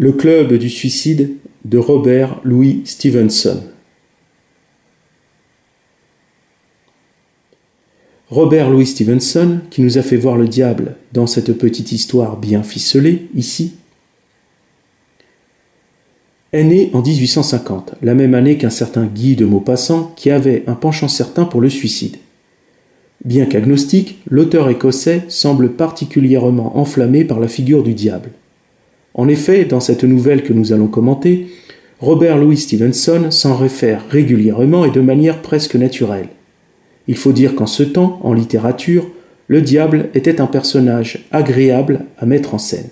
Le club du suicide de Robert Louis Stevenson. Robert Louis Stevenson, qui nous a fait voir le diable dans cette petite histoire bien ficelée, ici, est né en 1850, la même année qu'un certain Guy de Maupassant qui avait un penchant certain pour le suicide. Bien qu'agnostique, l'auteur écossais semble particulièrement enflammé par la figure du diable. En effet, dans cette nouvelle que nous allons commenter, Robert Louis Stevenson s'en réfère régulièrement et de manière presque naturelle. Il faut dire qu'en ce temps, en littérature, le diable était un personnage agréable à mettre en scène.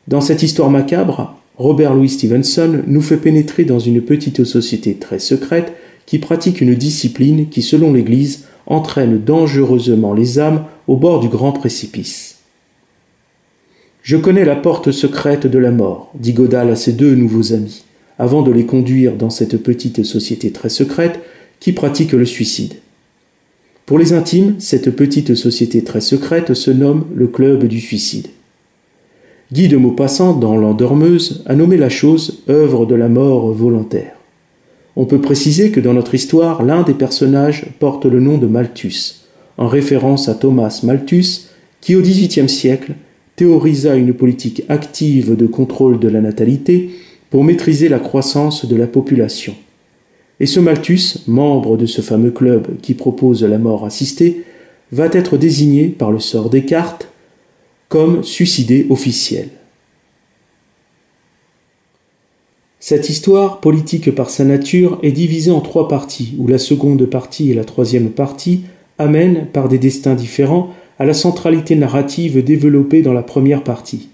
Dans cette histoire macabre, Robert Louis Stevenson nous fait pénétrer dans une petite société très secrète qui pratique une discipline qui, selon l'Église, entraîne dangereusement les âmes au bord du grand précipice. « Je connais la porte secrète de la mort, dit Godal à ses deux nouveaux amis, avant de les conduire dans cette petite société très secrète qui pratique le suicide. Pour les intimes, cette petite société très secrète se nomme le club du suicide. Guy de Maupassant, dans L'Endormeuse, a nommé la chose œuvre de la mort volontaire. On peut préciser que dans notre histoire, l'un des personnages porte le nom de Malthus, en référence à Thomas Malthus, qui au XVIIIe siècle théorisa une politique active de contrôle de la natalité pour maîtriser la croissance de la population. Et ce Malthus, membre de ce fameux club qui propose la mort assistée, va être désigné par le sort des cartes comme suicidé officiel. Cette histoire, politique par sa nature, est divisée en trois parties, où la seconde partie et la troisième partie amènent, par des destins différents, à la centralité narrative développée dans la première partie.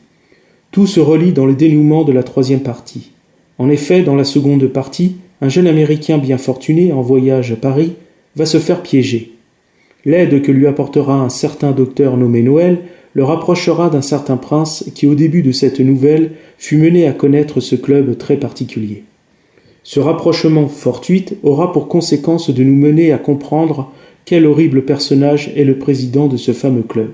Tout se relie dans le dénouement de la troisième partie. En effet, dans la seconde partie, un jeune Américain bien fortuné en voyage à Paris va se faire piéger. L'aide que lui apportera un certain docteur nommé Noël le rapprochera d'un certain prince qui, au début de cette nouvelle, fut mené à connaître ce club très particulier. Ce rapprochement fortuit aura pour conséquence de nous mener à comprendre quel horrible personnage est le président de ce fameux club,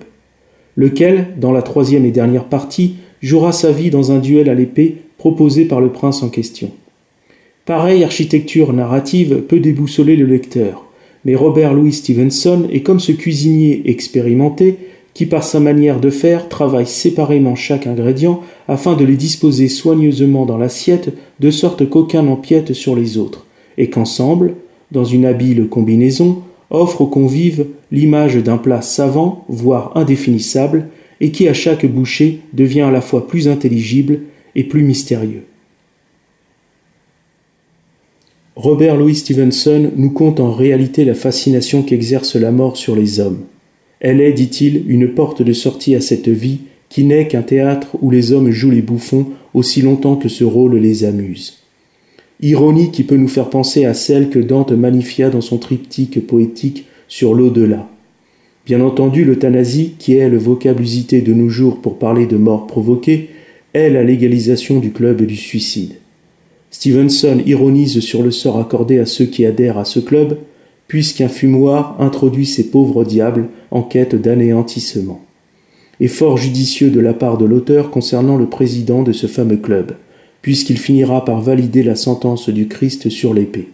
lequel, dans la troisième et dernière partie, jouera sa vie dans un duel à l'épée proposé par le prince en question. Pareille architecture narrative peut déboussoler le lecteur, mais Robert Louis Stevenson est comme ce cuisinier expérimenté qui, par sa manière de faire, travaille séparément chaque ingrédient afin de les disposer soigneusement dans l'assiette de sorte qu'aucun n'empiète sur les autres, et qu'ensemble, dans une habile combinaison, offre aux convives l'image d'un plat savant, voire indéfinissable, et qui à chaque bouchée devient à la fois plus intelligible et plus mystérieux. Robert Louis Stevenson nous conte en réalité la fascination qu'exerce la mort sur les hommes. Elle est, dit-il, une porte de sortie à cette vie qui n'est qu'un théâtre où les hommes jouent les bouffons aussi longtemps que ce rôle les amuse. Ironie qui peut nous faire penser à celle que Dante magnifia dans son triptyque poétique sur l'au-delà. Bien entendu, l'euthanasie, qui est le vocable usité de nos jours pour parler de mort provoquée, est la légalisation du club du suicide. Stevenson ironise sur le sort accordé à ceux qui adhèrent à ce club, puisqu'un fumoir introduit ces pauvres diables en quête d'anéantissement. Et fort judicieux de la part de l'auteur concernant le président de ce fameux club, puisqu'il finira par valider la sentence du Christ sur l'épée.